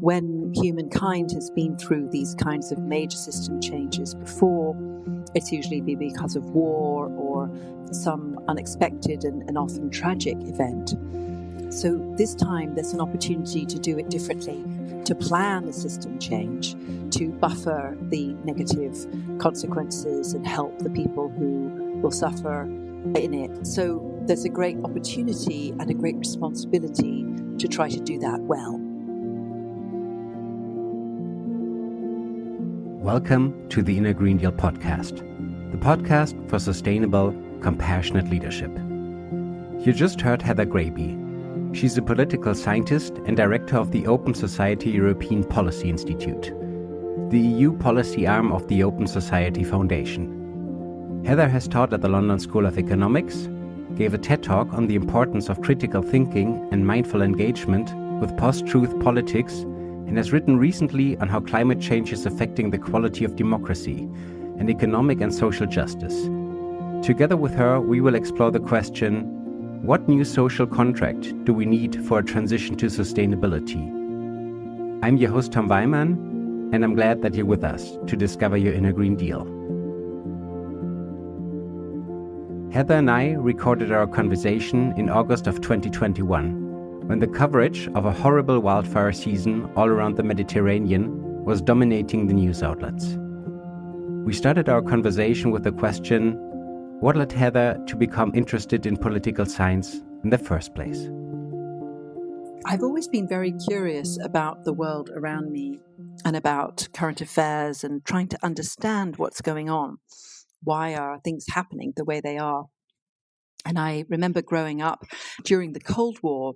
when humankind has been through these kinds of major system changes before, it's usually been because of war or some unexpected and often tragic event. So this time there's an opportunity to do it differently, to plan the system change, to buffer the negative consequences and help the people who will suffer in it. So there's a great opportunity and a great responsibility to try to do that well. Welcome to the Inner Green Deal podcast, the podcast for sustainable, compassionate leadership. You just heard Heather Grabbe. She's a political scientist and director of the Open Society European Policy Institute, the EU policy arm of the Open Society Foundation. Heather has taught at the London School of Economics, gave a TED Talk on the importance of critical thinking and mindful engagement with post-truth politics, and has written recently on how climate change is affecting the quality of democracy and economic and social justice. Together with her, we will explore the question, what new social contract do we need for a transition to sustainability? I'm your host, Tom Weimann, and I'm glad that you're with us to discover your inner Green Deal. Heather and I recorded our conversation in August of 2021, when the coverage of a horrible wildfire season all around the Mediterranean was dominating the news outlets. We started our conversation with the question, what led Heather to become interested in political science in the first place? I've always been very curious about the world around me and about current affairs and trying to understand what's going on. Why are things happening the way they are? And I remember growing up during the Cold War,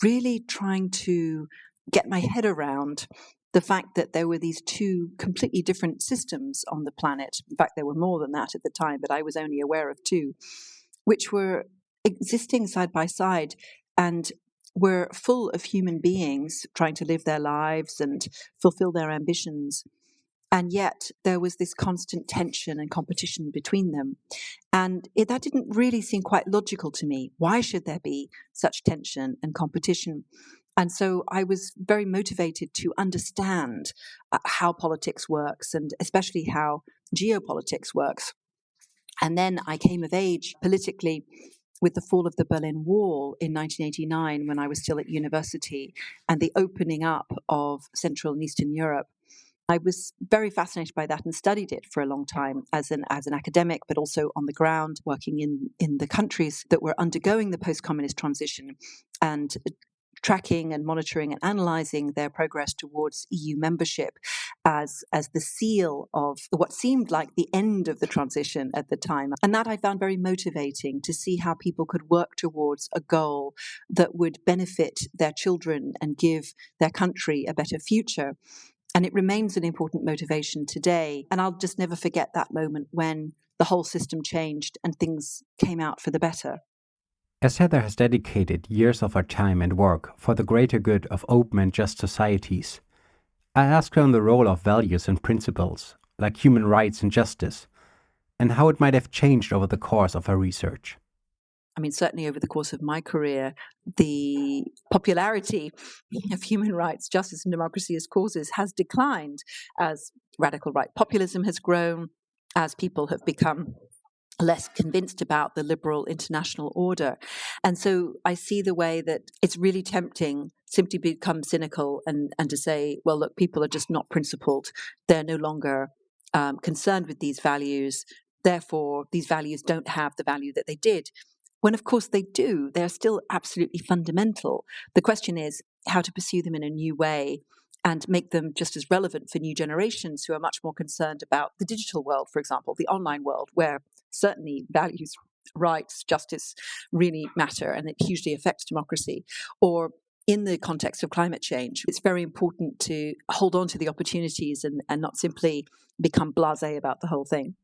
really trying to get my head around the fact that there were these two completely different systems on the planet. In fact, there were more than that at the time, but I was only aware of two, which were existing side by side and were full of human beings trying to live their lives and fulfill their ambitions. And yet there was this constant tension and competition between them. And that didn't really seem quite logical to me. Why should there be such tension and competition? And so I was very motivated to understand how politics works and especially how geopolitics works. And then I came of age politically with the fall of the Berlin Wall in 1989 when I was still at university and the opening up of Central and Eastern Europe. I was very fascinated by that and studied it for a long time as an academic, but also on the ground, working in the countries that were undergoing the post-communist transition and tracking and monitoring and analysing their progress towards EU membership as the seal of what seemed like the end of the transition at the time. And that I found very motivating to see how people could work towards a goal that would benefit their children and give their country a better future. And it remains an important motivation today. And I'll just never forget that moment when the whole system changed and things came out for the better. As Heather has dedicated years of her time and work for the greater good of open and just societies, I asked her on the role of values and principles, like human rights and justice, and how it might have changed over the course of her research. I mean, certainly over the course of my career, the popularity of human rights, justice, and democracy as causes has declined as radical right populism has grown, as people have become less convinced about the liberal international order. And so I see the way that it's really tempting simply to become cynical and to say, well, look, people are just not principled. They're no longer concerned with these values. Therefore, these values don't have the value that they did. When, of course, they do. They're still absolutely fundamental. The question is how to pursue them in a new way and make them just as relevant for new generations who are much more concerned about the digital world, for example, the online world, where certainly values, rights, justice really matter and it hugely affects democracy. Or in the context of climate change, it's very important to hold on to the opportunities and not simply become blasé about the whole thing.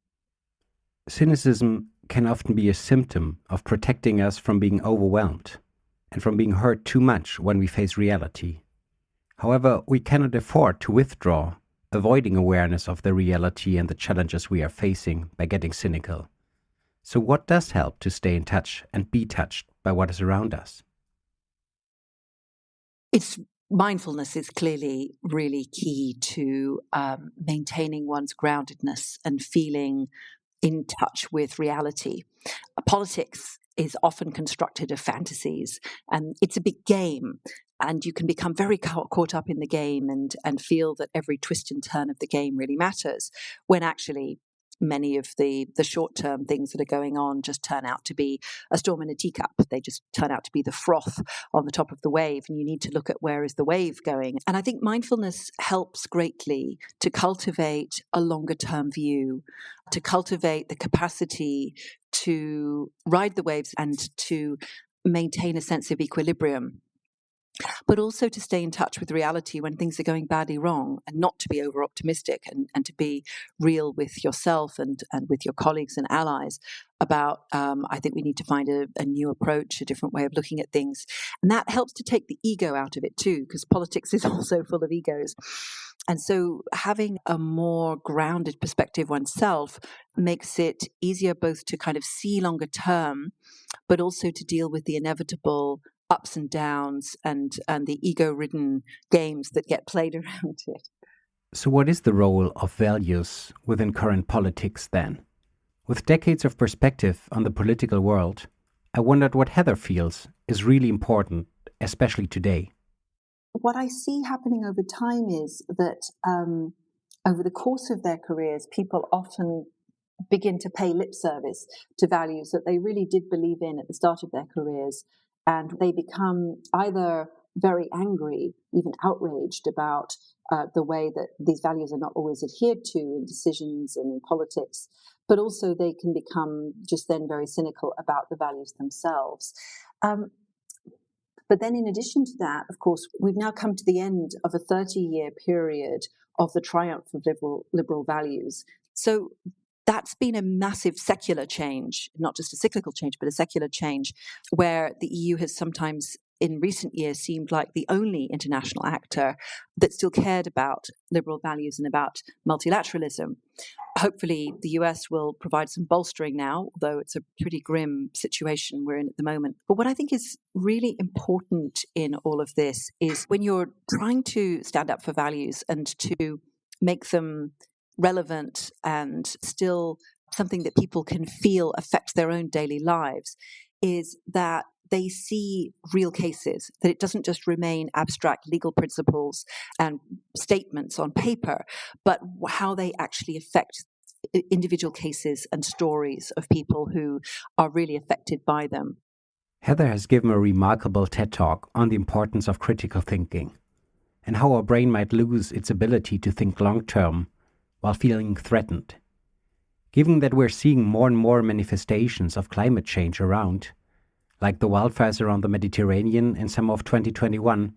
Cynicism can often be a symptom of protecting us from being overwhelmed and from being hurt too much when we face reality. However, we cannot afford to withdraw, avoiding awareness of the reality and the challenges we are facing by getting cynical. So what does help to stay in touch and be touched by what is around us? It's mindfulness is clearly really key to maintaining one's groundedness and feeling in touch with reality. Politics is often constructed of fantasies, and it's a big game. And you can become very caught up in the game and feel that every twist and turn of the game really matters, when actually many of the short-term things that are going on just turn out to be a storm in a teacup. They just turn out to be the froth on the top of the wave, and you need to look at where is the wave going. And I think mindfulness helps greatly to cultivate a longer-term view, to cultivate the capacity to ride the waves and to maintain a sense of equilibrium, but also to stay in touch with reality when things are going badly wrong, and not to be over optimistic, and to be real with yourself and with your colleagues and allies about, I think we need to find a new approach, a different way of looking at things. And that helps to take the ego out of it too, because politics is also full of egos. And so having a more grounded perspective oneself makes it easier both to kind of see longer term, but also to deal with the inevitable ups and downs and the ego-ridden games that get played around it. So what is the role of values within current politics then? With decades of perspective on the political world, I wondered what Heather feels is really important, especially today. What I see happening over time is that over the course of their careers, people often begin to pay lip service to values that they really did believe in at the start of their careers. And they become either very angry, even outraged about the way that these values are not always adhered to in decisions and in politics, but also they can become just then very cynical about the values themselves. But then in addition to that, of course, we've now come to the end of a 30-year period of the triumph of liberal values. So that's been a massive secular change, not just a cyclical change, but a secular change, where the EU has sometimes in recent years seemed like the only international actor that still cared about liberal values and about multilateralism. Hopefully, the US will provide some bolstering now, although it's a pretty grim situation we're in at the moment. But what I think is really important in all of this is when you're trying to stand up for values and to make them relevant and still something that people can feel affect their own daily lives, is that they see real cases, that it doesn't just remain abstract legal principles and statements on paper, but how they actually affect individual cases and stories of people who are really affected by them. Heather has given a remarkable TED Talk on the importance of critical thinking and how our brain might lose its ability to think long-term while feeling threatened. Given that we're seeing more and more manifestations of climate change around, like the wildfires around the Mediterranean in summer of 2021,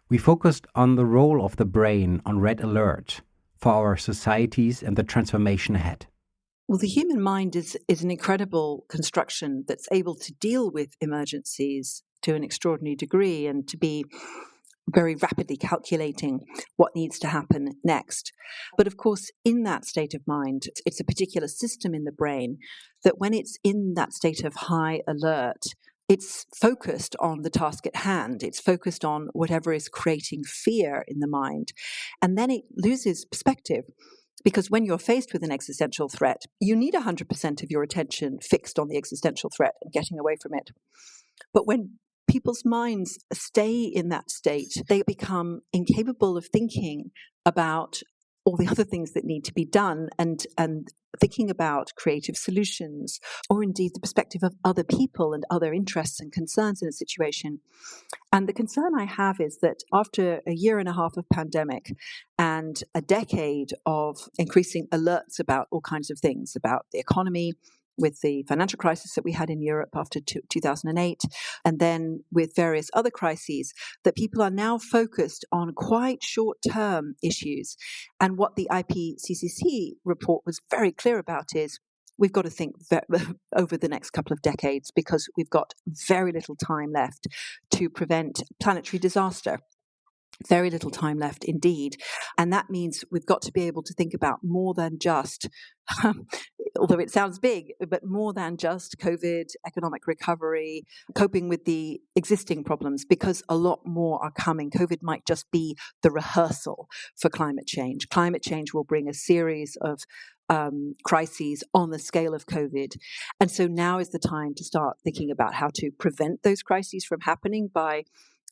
we focused on the role of the brain on red alert for our societies and the transformation ahead. Well, the human mind is an incredible construction that's able to deal with emergencies to an extraordinary degree and to be very rapidly calculating what needs to happen next. But of course, in that state of mind, it's a particular system in the brain that when it's in that state of high alert, it's focused on the task at hand. It's focused on whatever is creating fear in the mind. And then it loses perspective. Because when you're faced with an existential threat, you need 100% of your attention fixed on the existential threat and getting away from it. But when people's minds stay in that state, they become incapable of thinking about all the other things that need to be done and thinking about creative solutions, or indeed the perspective of other people and other interests and concerns in a situation. And the concern I have is that after a year and a half of pandemic and a decade of increasing alerts about all kinds of things, about the economy, with the financial crisis that we had in Europe after 2008, and then with various other crises, that people are now focused on quite short-term issues. And what the IPCC report was very clear about is we've got to think over the next couple of decades, because we've got very little time left to prevent planetary disaster. Very little time left indeed. And that means we've got to be able to think about more than just, although it sounds big, but more than just COVID, economic recovery, coping with the existing problems, because a lot more are coming. COVID might just be the rehearsal for climate change. Climate change will bring a series of crises on the scale of COVID. And so now is the time to start thinking about how to prevent those crises from happening by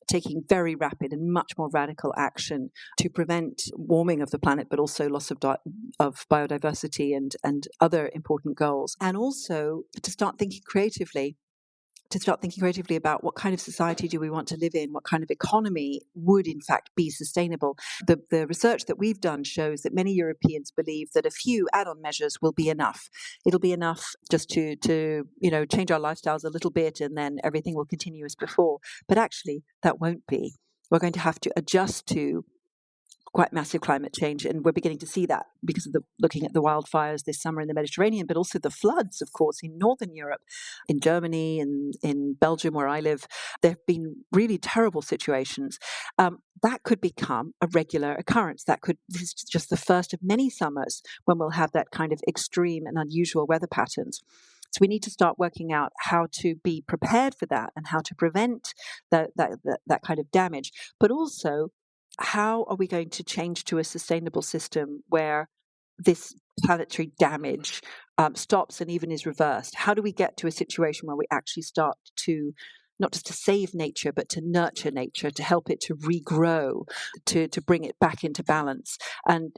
taking very rapid and much more radical action to prevent warming of the planet, but also loss of biodiversity and other important goals. And also to start thinking creatively about what kind of society do we want to live in, what kind of economy would in fact be sustainable. The research that we've done shows that many Europeans believe that a few add-on measures will be enough. It'll be enough just to change our lifestyles a little bit, and then everything will continue as before. But actually, that won't be. We're going to have to adjust to quite massive climate change, and we're beginning to see that because of looking at the wildfires this summer in the Mediterranean, but also the floods, of course, in Northern Europe, in Germany and in Belgium, where I live. There have been really terrible situations. That could become a regular occurrence. This is just the first of many summers when we'll have that kind of extreme and unusual weather patterns. So we need to start working out how to be prepared for that and how to prevent that kind of damage, but also how are we going to change to a sustainable system where this planetary damage stops and even is reversed? How do we get to a situation where we actually start to not just to save nature, but to nurture nature, to help it to regrow, to bring it back into balance? And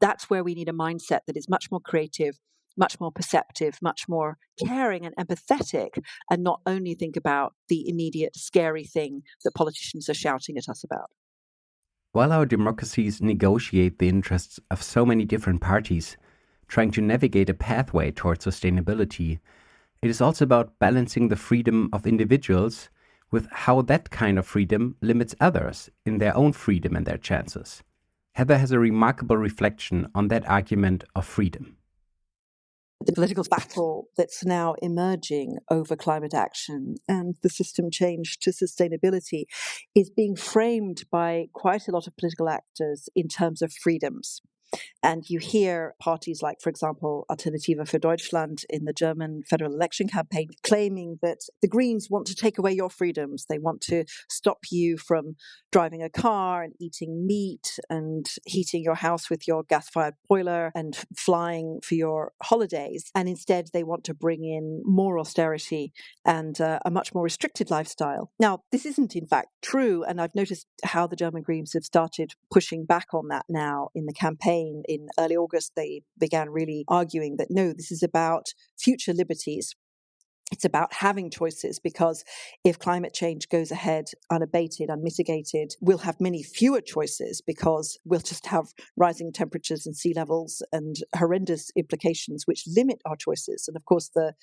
that's where we need a mindset that is much more creative, much more perceptive, much more caring and empathetic, and not only think about the immediate scary thing that politicians are shouting at us about. While our democracies negotiate the interests of so many different parties, trying to navigate a pathway towards sustainability, it is also about balancing the freedom of individuals with how that kind of freedom limits others in their own freedom and their chances. Heather has a remarkable reflection on that argument of freedom. The political battle that's now emerging over climate action and the system change to sustainability is being framed by quite a lot of political actors in terms of freedoms. And you hear parties like, for example, Alternative für Deutschland in the German federal election campaign claiming that the Greens want to take away your freedoms. They want to stop you from driving a car and eating meat and heating your house with your gas-fired boiler and flying for your holidays. And instead, they want to bring in more austerity and a much more restricted lifestyle. Now, this isn't in fact true. And I've noticed how the German Greens have started pushing back on that now in the campaign. In early August, they began really arguing that, no, this is about future liberties. It's about having choices, because if climate change goes ahead unabated, unmitigated, we'll have many fewer choices because we'll just have rising temperatures and sea levels and horrendous implications which limit our choices. And of course, the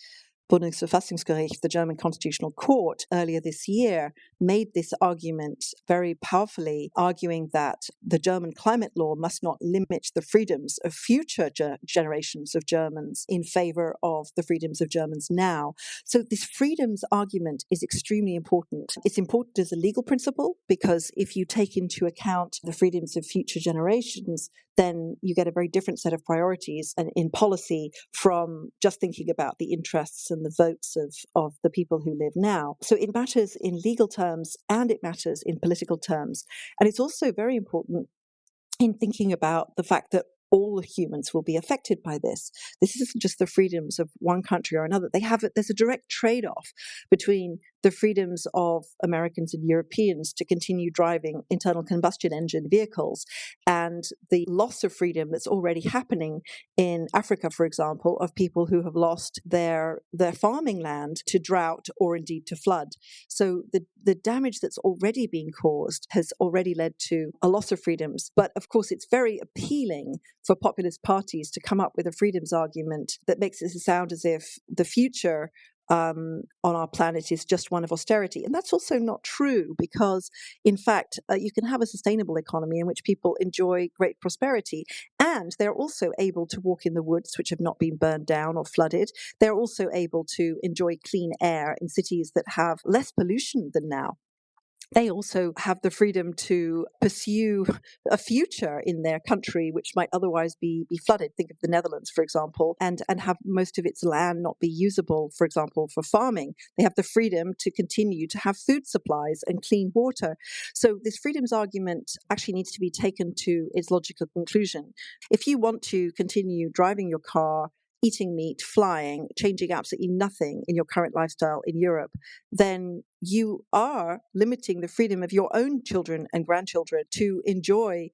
Bundesverfassungsgericht, the German Constitutional Court, earlier this year made this argument very powerfully, arguing that the German climate law must not limit the freedoms of future generations of Germans in favor of the freedoms of Germans now. So this freedoms argument is extremely important. It's important as a legal principle, because if you take into account the freedoms of future generations, then you get a very different set of priorities and in policy from just thinking about the interests and the votes of the people who live now. So it matters in legal terms and it matters in political terms. And it's also very important in thinking about the fact that all humans will be affected by this. This isn't just the freedoms of one country or another. There's a direct trade-off between the freedoms of Americans and Europeans to continue driving internal combustion engine vehicles and the loss of freedom that's already happening in Africa, for example, of people who have lost their farming land to drought or indeed to flood. So the damage that's already been caused has already led to a loss of freedoms. But of course, it's very appealing for populist parties to come up with a freedoms argument that makes it sound as if the future on our planet is just one of austerity. And that's also not true, because, in fact, you can have a sustainable economy in which people enjoy great prosperity, and they're also able to walk in the woods which have not been burned down or flooded. They're also able to enjoy clean air in cities that have less pollution than now. they also have the freedom to pursue a future in their country which might otherwise be flooded. Think of the Netherlands, for example, and have most of its land not be usable, for example, for farming. They have the freedom to continue to have food supplies and clean water. So this freedoms argument actually needs to be taken to its logical conclusion. If you want to continue driving your car, eating meat, flying, changing absolutely nothing in your current lifestyle in Europe, then you are limiting the freedom of your own children and grandchildren to enjoy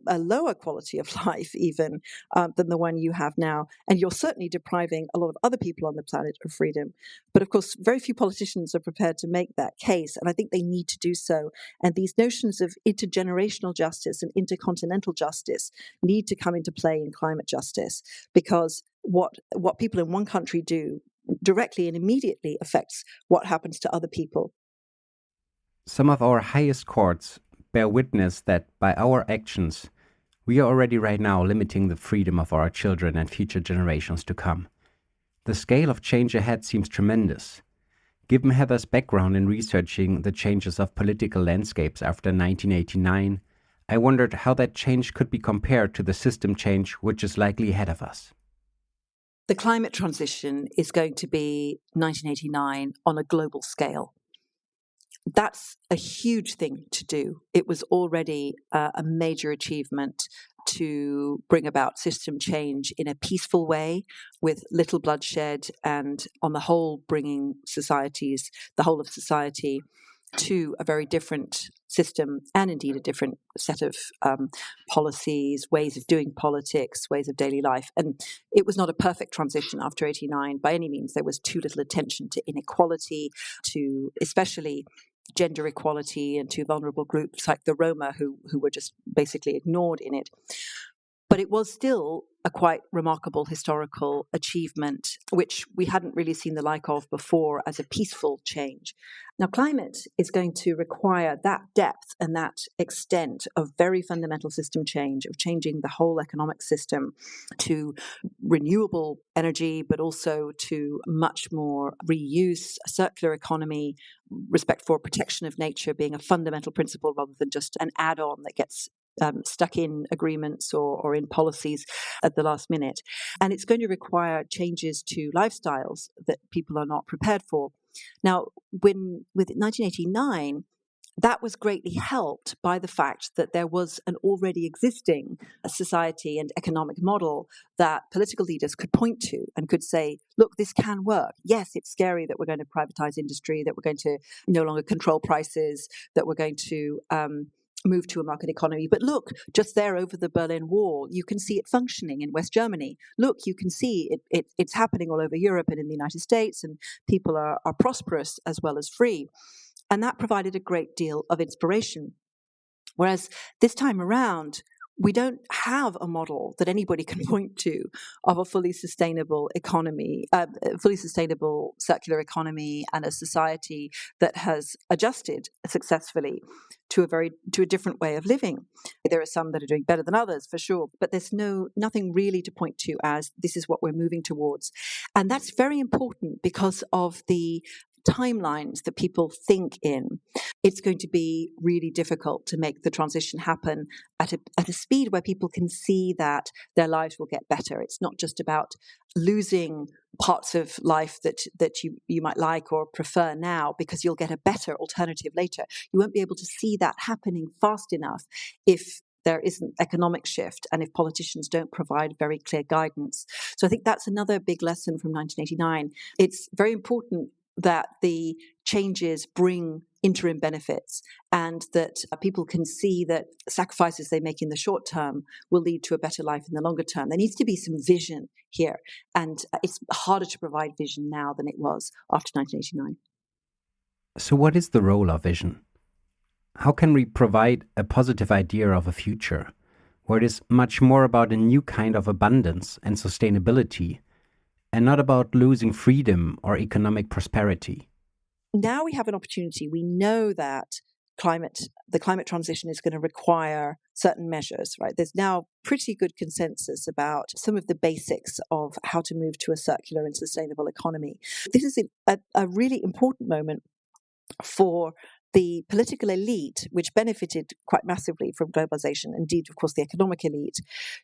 a lower quality of life even than the one you have now. And you're certainly depriving a lot of other people on the planet of freedom. But of course, very few politicians are prepared to make that case. And I think they need to do so. And these notions of intergenerational justice and intercontinental justice need to come into play in climate justice, because what people in one country do directly and immediately affects what happens to other people. Some of our highest courts bear witness that by our actions, we are already right now limiting the freedom of our children and future generations to come. The scale of change ahead seems tremendous. Given Heather's background in researching the changes of political landscapes after 1989, I wondered how that change could be compared to the system change which is likely ahead of us. The climate transition is going to be 1989 on a global scale. That's a huge thing to do. It was already a major achievement to bring about system change in a peaceful way with little bloodshed and, on the whole, bringing the whole of society to a very different system and indeed a different set of policies, ways of doing politics, ways of daily life. And it was not a perfect transition after 89 by any means. There was too little attention to inequality, to especially gender equality, and to vulnerable groups like the Roma who were just basically ignored in it. But it was still a quite remarkable historical achievement, which we hadn't really seen the like of before as a peaceful change. Now, climate is going to require that depth and that extent of very fundamental system change, of changing the whole economic system to renewable energy, but also to much more reuse, a circular economy, respect for protection of nature being a fundamental principle rather than just an add-on that gets stuck in agreements or in policies at the last minute. And it's going to require changes to lifestyles that people are not prepared for. Now, with 1989, that was greatly helped by the fact that there was an already existing society and economic model that political leaders could point to and could say, look, this can work. Yes, it's scary that we're going to privatize industry, that we're going to no longer control prices, that we're going to move to a market economy. But look, just there over the Berlin Wall, you can see it functioning in West Germany. Look, you can see it's happening all over Europe and in the United States, and people are prosperous as well as free. And that provided a great deal of inspiration. Whereas this time around, we don't have a model that anybody can point to of a fully sustainable economy, fully sustainable circular economy, and a society that has adjusted successfully to a different way of living. There are some that are doing better than others, for sure, but there's nothing really to point to as this is what we're moving towards. And that's very important because of the timelines that people think in. It's going to be really difficult to make the transition happen at a speed where people can see that their lives will get better. It's not just about losing parts of life that you might like or prefer now because you'll get a better alternative later. You won't be able to see that happening fast enough if there isn't economic shift and if politicians don't provide very clear guidance. So I think that's another big lesson from 1989. It's very important that the changes bring interim benefits and that people can see that sacrifices they make in the short term will lead to a better life in the longer term. There needs to be some vision here, and it's harder to provide vision now than it was after 1989. So what is the role of vision? How can we provide a positive idea of a future where it is much more about a new kind of abundance and sustainability and not about losing freedom or economic prosperity? Now we have an opportunity. We know that the climate transition is going to require certain measures, right? There's now pretty good consensus about some of the basics of how to move to a circular and sustainable economy. This is a really important moment for the political elite, which benefited quite massively from globalization, indeed, of course, the economic elite,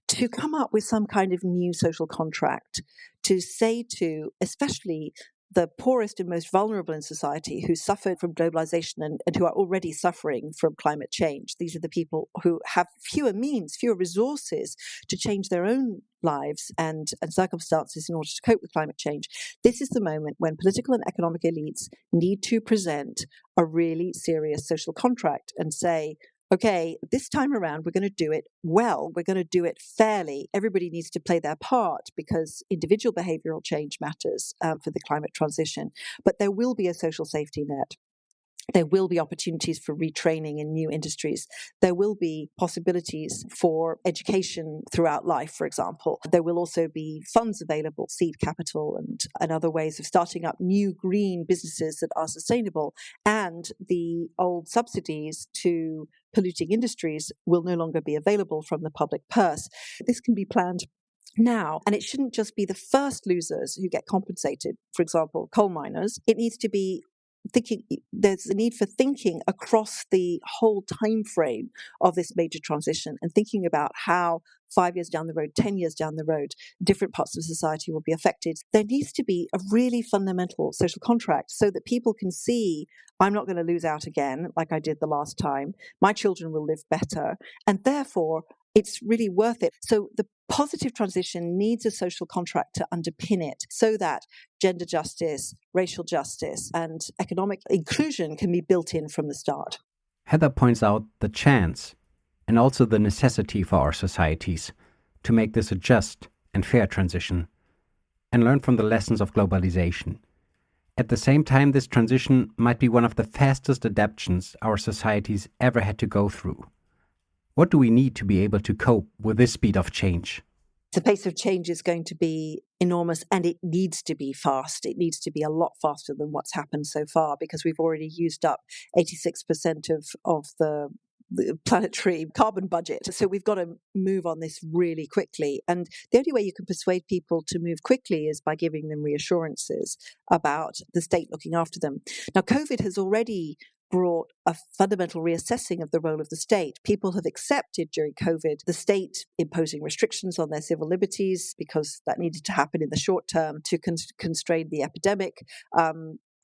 to come up with some kind of new social contract, to say to, especially the poorest and most vulnerable in society who suffered from globalization and who are already suffering from climate change. These are the people who have fewer means, fewer resources to change their own lives and circumstances in order to cope with climate change. This is the moment when political and economic elites need to present a really serious social contract and say, okay, this time around, we're going to do it well. We're going to do it fairly. Everybody needs to play their part because individual behavioral change matters for the climate transition. But there will be a social safety net. There will be opportunities for retraining in new industries. There will be possibilities for education throughout life, for example. There will also be funds available, seed capital and other ways of starting up new green businesses that are sustainable. And the old subsidies to polluting industries will no longer be available from the public purse. This can be planned now. And it shouldn't just be the first losers who get compensated, for example, coal miners. It needs to be thinking, there's a need for thinking across the whole time frame of this major transition and thinking about how 5 years down the road, 10 years down the road, different parts of society will be affected. There needs to be a really fundamental social contract so that people can see, I'm not going to lose out again like I did the last time. My children will live better. And therefore, it's really worth it. So the positive transition needs a social contract to underpin it so that gender justice, racial justice, and economic inclusion can be built in from the start. Heather points out the chance and also the necessity for our societies to make this a just and fair transition and learn from the lessons of globalization. At the same time, this transition might be one of the fastest adaptations our societies ever had to go through. What do we need to be able to cope with this speed of change? The pace of change is going to be enormous, and it needs to be fast. It needs to be a lot faster than what's happened so far, because we've already used up 86% of the planetary carbon budget. So we've got to move on this really quickly. And the only way you can persuade people to move quickly is by giving them reassurances about the state looking after them. Now, COVID has already brought a fundamental reassessing of the role of the state. People have accepted during COVID the state imposing restrictions on their civil liberties because that needed to happen in the short term to constrain the epidemic.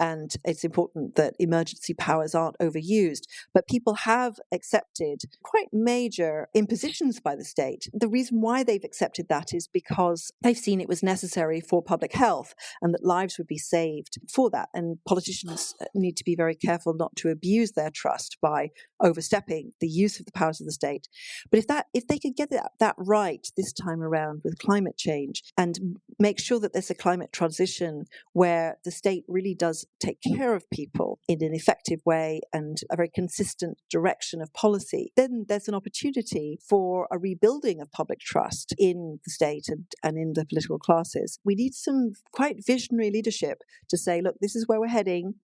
And it's important that emergency powers aren't overused. But people have accepted quite major impositions by the state. The reason why they've accepted that is because they've seen it was necessary for public health and that lives would be saved for that. And politicians need to be very careful not to abuse their trust by overstepping the use of the powers of the state. But if they could get that right this time around with climate change and make sure that there's a climate transition where the state really does take care of people in an effective way and a very consistent direction of policy, then there's an opportunity for a rebuilding of public trust in the state and in the political classes. We need some quite visionary leadership to say, look, this is where we're heading.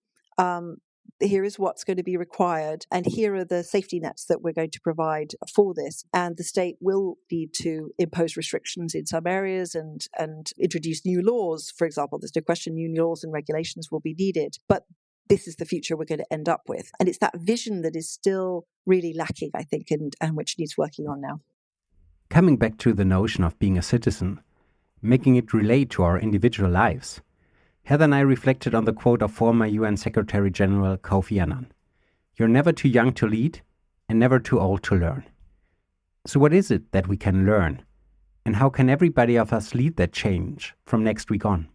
Here is what's going to be required, and here are the safety nets that we're going to provide for this. And the state will need to impose restrictions in some areas and introduce new laws. For example, there's no question new laws and regulations will be needed. But this is the future we're going to end up with. And it's that vision that is still really lacking, I think, and which needs working on now. Coming back to the notion of being a citizen, making it relate to our individual lives, Heather and I reflected on the quote of former UN Secretary General Kofi Annan. You're never too young to lead and never too old to learn. So what is it that we can learn? And how can everybody of us lead that change from next week on?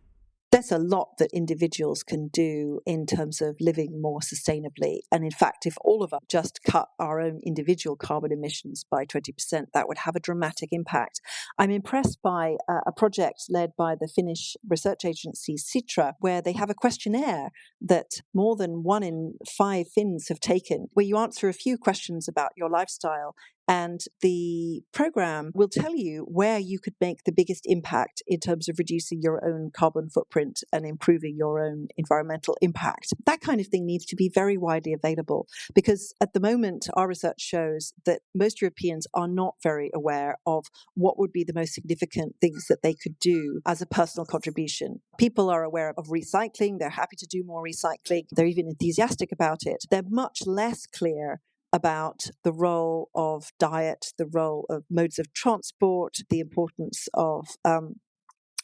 There's a lot that individuals can do in terms of living more sustainably. And in fact, if all of us just cut our own individual carbon emissions by 20%, that would have a dramatic impact. I'm impressed by a project led by the Finnish research agency Sitra, where they have a questionnaire that more than 1 in 5 Finns have taken, where you answer a few questions about your lifestyle. And the program will tell you where you could make the biggest impact in terms of reducing your own carbon footprint and improving your own environmental impact. That kind of thing needs to be very widely available, because at the moment, our research shows that most Europeans are not very aware of what would be the most significant things that they could do as a personal contribution. People are aware of recycling. They're happy to do more recycling. They're even enthusiastic about it. They're much less clear about the role of diet, the role of modes of transport, the importance of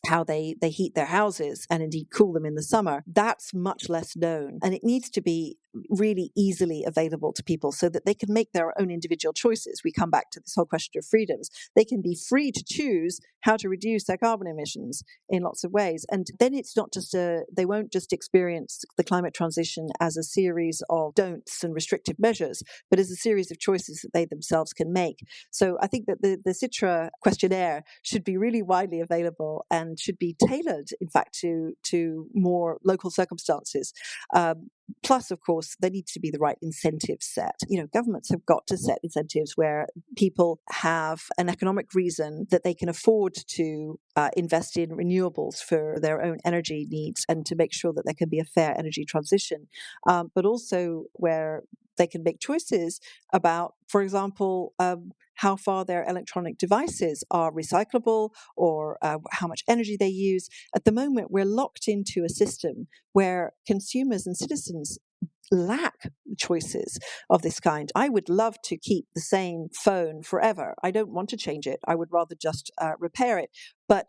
how they heat their houses and indeed cool them in the summer. That's much less known. And it needs to be really easily available to people so that they can make their own individual choices. We come back to this whole question of freedoms. They can be free to choose how to reduce their carbon emissions in lots of ways. And then it's not just they won't just experience the climate transition as a series of don'ts and restrictive measures, but as a series of choices that they themselves can make. So I think that the Citra questionnaire should be really widely available and should be tailored, in fact, to more local circumstances. Plus, of course, there needs to be the right incentives set. Governments have got to set incentives where people have an economic reason that they can afford to invest in renewables for their own energy needs and to make sure that there can be a fair energy transition, but also where they can make choices about, for example, how far their electronic devices are recyclable or how much energy they use. At the moment, we're locked into a system where consumers and citizens lack choices of this kind. I would love to keep the same phone forever. I don't want to change it. I would rather just repair it. But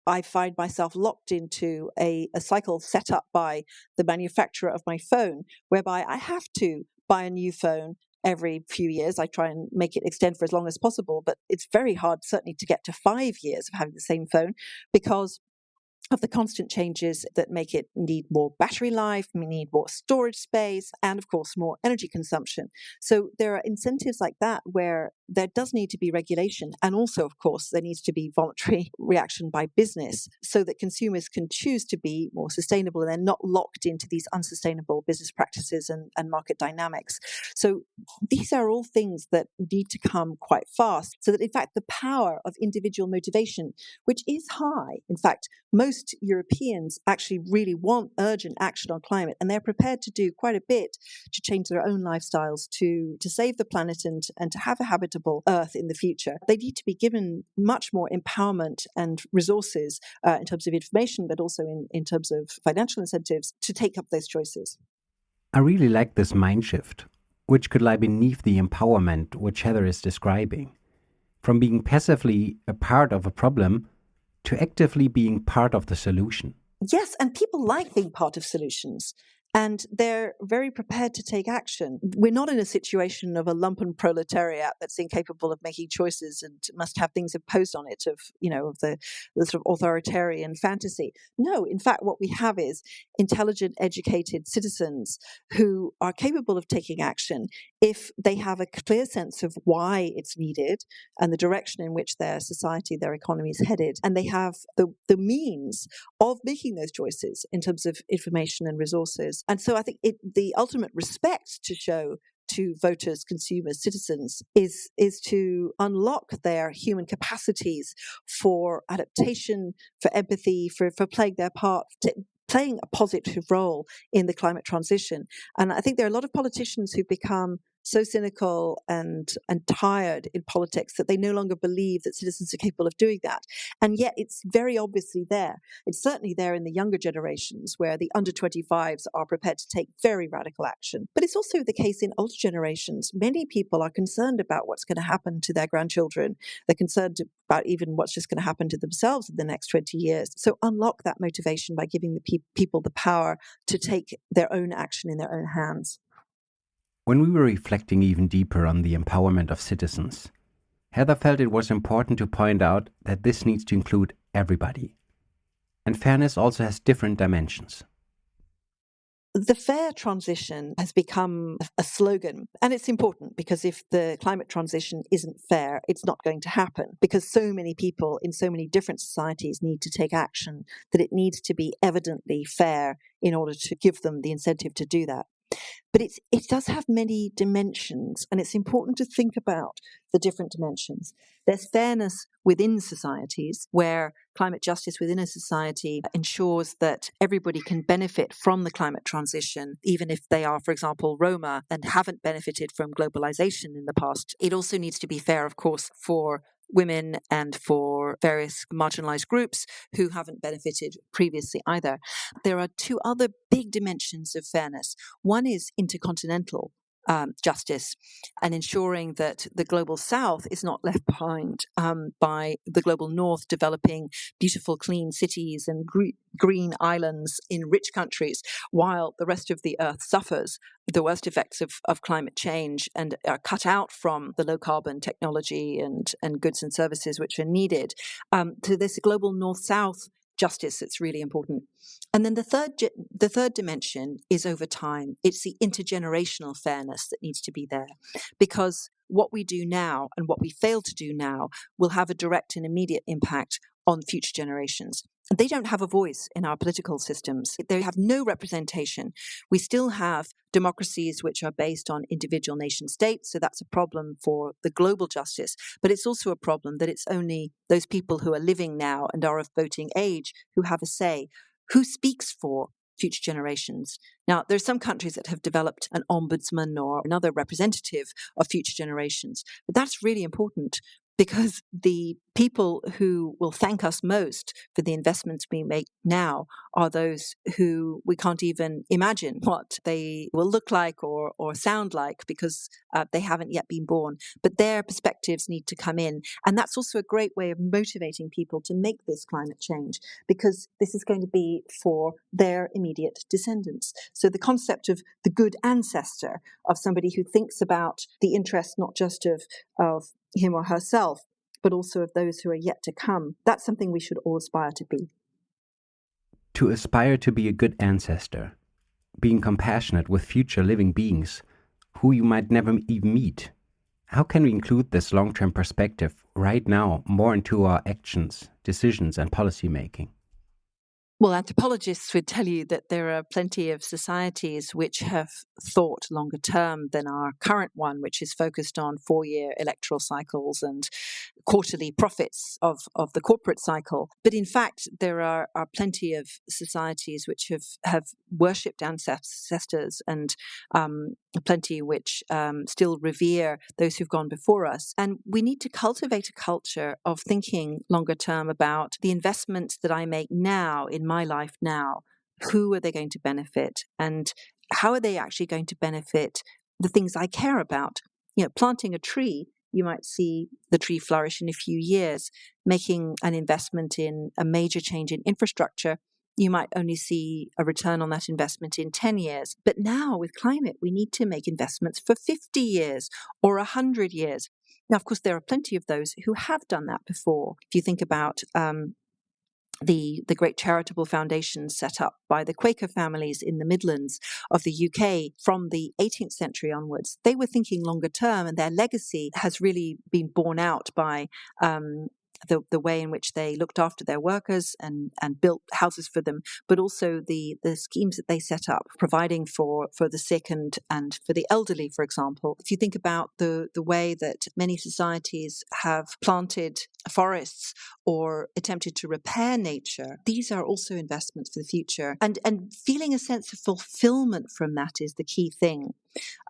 I find myself locked into a cycle set up by the manufacturer of my phone, whereby I have to buy a new phone every few years. I try and make it extend for as long as possible, but it's very hard, certainly, to get to 5 years of having the same phone because of the constant changes that make it need more battery life, we need more storage space, and of course, more energy consumption. So there are incentives like that where there does need to be regulation. And also, of course, there needs to be voluntary reaction by business so that consumers can choose to be more sustainable and they're not locked into these unsustainable business practices and market dynamics. So these are all things that need to come quite fast so that, in fact, the power of individual motivation, which is high, in fact, most Europeans actually really want urgent action on climate, and they're prepared to do quite a bit to change their own lifestyles to save the planet and to have a habitable Earth in the future. They need to be given much more empowerment and resources in terms of information, but also in terms of financial incentives to take up those choices. I really like this mind shift, which could lie beneath the empowerment which Heather is describing. From being passively a part of a problem to actively being part of the solution. Yes, and people like being part of solutions. And they're very prepared to take action. We're not in a situation of a lumpen proletariat that's incapable of making choices and must have things imposed on it of the sort of authoritarian fantasy. No, in fact, what we have is intelligent, educated citizens who are capable of taking action if they have a clear sense of why it's needed and the direction in which their society, their economy is headed. And they have the means of making those choices in terms of information and resources. And so I think the ultimate respect to show to voters, consumers, citizens is to unlock their human capacities for adaptation, for empathy, for playing their part, playing a positive role in the climate transition. And I think there are a lot of politicians who've become so cynical and tired in politics that they no longer believe that citizens are capable of doing that. And yet it's very obviously there. It's certainly there in the younger generations where the under 25s are prepared to take very radical action. But it's also the case in older generations. Many people are concerned about what's going to happen to their grandchildren. They're concerned about even what's just going to happen to themselves in the next 20 years. So unlock that motivation by giving the people the power to take their own action in their own hands. When we were reflecting even deeper on the empowerment of citizens, Heather felt it was important to point out that this needs to include everybody. And fairness also has different dimensions. The fair transition has become a slogan, and it's important because if the climate transition isn't fair, it's not going to happen because so many people in so many different societies need to take action that it needs to be evidently fair in order to give them the incentive to do that. But it does have many dimensions, and it's important to think about the different dimensions. There's fairness within societies, where climate justice within a society ensures that everybody can benefit from the climate transition, even if they are, for example, Roma and haven't benefited from globalization in the past. It also needs to be fair, of course, for women and for various marginalized groups who haven't benefited previously either. There are two other big dimensions of fairness. One is intercontinental justice and ensuring that the global south is not left behind by the global north developing beautiful, clean cities and green islands in rich countries, while the rest of the earth suffers the worst effects of climate change and are cut out from the low carbon technology and goods and services which are needed. To this global north south justice that's really important. And then the third dimension is over time. It's the intergenerational fairness that needs to be there, because what we do now and what we fail to do now will have a direct and immediate impact on future generations. They don't have a voice in our political systems. They have no representation. We still have democracies which are based on individual nation states, so that's a problem for the global justice. But it's also a problem that it's only those people who are living now and are of voting age who have a say. Who speaks for future generations? Now, there are some countries that have developed an ombudsman or another representative of future generations, but that's really important, because the people who will thank us most for the investments we make now are those who we can't even imagine what they will look like or sound like, because they haven't yet been born. But their perspectives need to come in. And that's also a great way of motivating people to make this climate change, because this is going to be for their immediate descendants. So the concept of the good ancestor, of somebody who thinks about the interest not just of him or herself, but also of those who are yet to come. That's something we should all aspire to be. To aspire to be a good ancestor, being compassionate with future living beings who you might never even meet. How can we include this long-term perspective right now more into our actions, decisions, and policy making? Well, anthropologists would tell you that there are plenty of societies which have thought longer term than our current one, which is focused on 4-year electoral cycles and quarterly profits of the corporate cycle. But in fact, there are plenty of societies which have worshipped ancestors and plenty which still revere those who've gone before us. And we need to cultivate a culture of thinking longer term about the investments that I make now in my life now. Who are they going to benefit? And how are they actually going to benefit the things I care about? Planting a tree, you might see the tree flourish in a few years. Making an investment in a major change in infrastructure, you might only see a return on that investment in 10 years. But now with climate, we need to make investments for 50 years or 100 years. Now, of course, there are plenty of those who have done that before. If you think about the great charitable foundations set up by the Quaker families in the Midlands of the UK from the 18th century onwards, they were thinking longer term, and their legacy has really been borne out by the way in which they looked after their workers and built houses for them, but also the schemes that they set up, providing for the sick and for the elderly, for example. If you think about the way that many societies have planted forests or attempted to repair nature, these are also investments for the future. And feeling a sense of fulfillment from that is the key thing.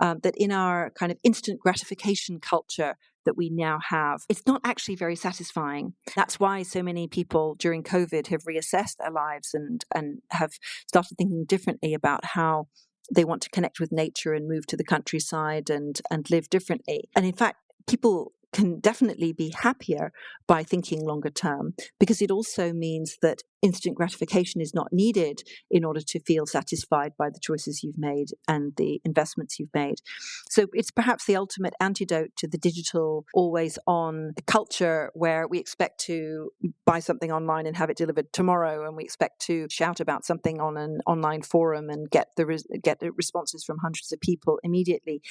That in our kind of instant gratification culture that we now have, it's not actually very satisfying. That's why so many people during COVID have reassessed their lives and have started thinking differently about how they want to connect with nature and move to the countryside and live differently. And in fact, people can definitely be happier by thinking longer term, because it also means that instant gratification is not needed in order to feel satisfied by the choices you've made and the investments you've made. So it's perhaps the ultimate antidote to the digital, always on culture where we expect to buy something online and have it delivered tomorrow, and we expect to shout about something on an online forum and get the responses from hundreds of people immediately.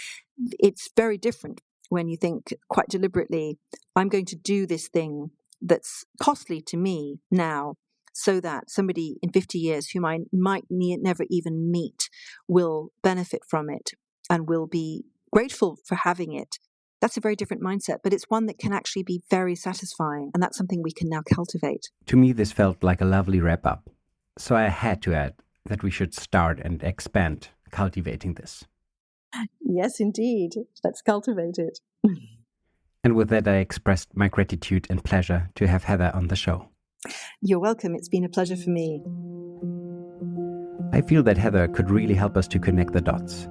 It's very different when you think quite deliberately, I'm going to do this thing that's costly to me now, so that somebody in 50 years whom I might never even meet will benefit from it and will be grateful for having it. That's a very different mindset, but it's one that can actually be very satisfying, and that's something we can now cultivate. To me, this felt like a lovely wrap-up. So I had to add that we should start and expand cultivating this. Yes, indeed. Let's cultivate it. And with that, I expressed my gratitude and pleasure to have Heather on the show. You're welcome. It's been a pleasure for me. I feel that Heather could really help us to connect the dots.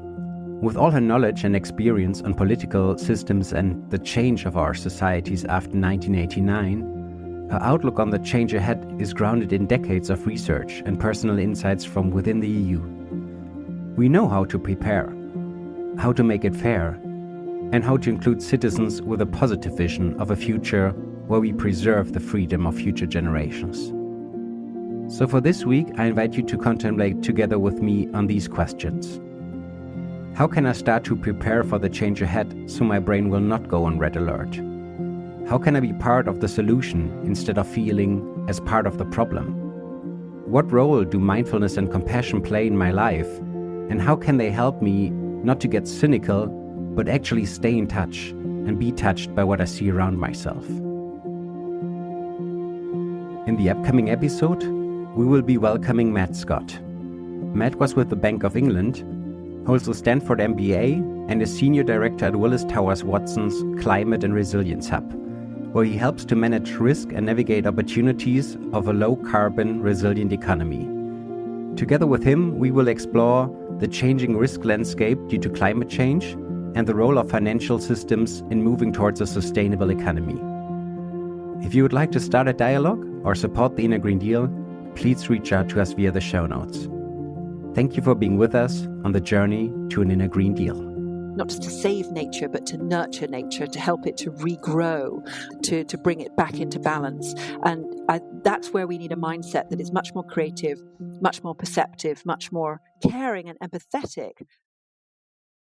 With all her knowledge and experience on political systems and the change of our societies after 1989, her outlook on the change ahead is grounded in decades of research and personal insights from within the EU. We know how to prepare, how to make it fair, and how to include citizens with a positive vision of a future where we preserve the freedom of future generations. So for this week, I invite you to contemplate together with me on these questions. How can I start to prepare for the change ahead so my brain will not go on red alert? How can I be part of the solution instead of feeling as part of the problem? What role do mindfulness and compassion play in my life? And how can they help me not to get cynical, but actually stay in touch and be touched by what I see around myself? In the upcoming episode, we will be welcoming Matt Scott. Matt was with the Bank of England, holds a Stanford MBA, and is Senior Director at Willis Towers Watson's Climate and Resilience Hub, where he helps to manage risk and navigate opportunities of a low-carbon, resilient economy. Together with him, we will explore the changing risk landscape due to climate change and the role of financial systems in moving towards a sustainable economy. If you would like to start a dialogue or support the Inner Green Deal, please reach out to us via the show notes. Thank you for being with us on the journey to an Inner Green Deal. Not just to save nature, but to nurture nature, to help it to regrow, to bring it back into balance. And that's where we need a mindset that is much more creative, much more perceptive, much more caring and empathetic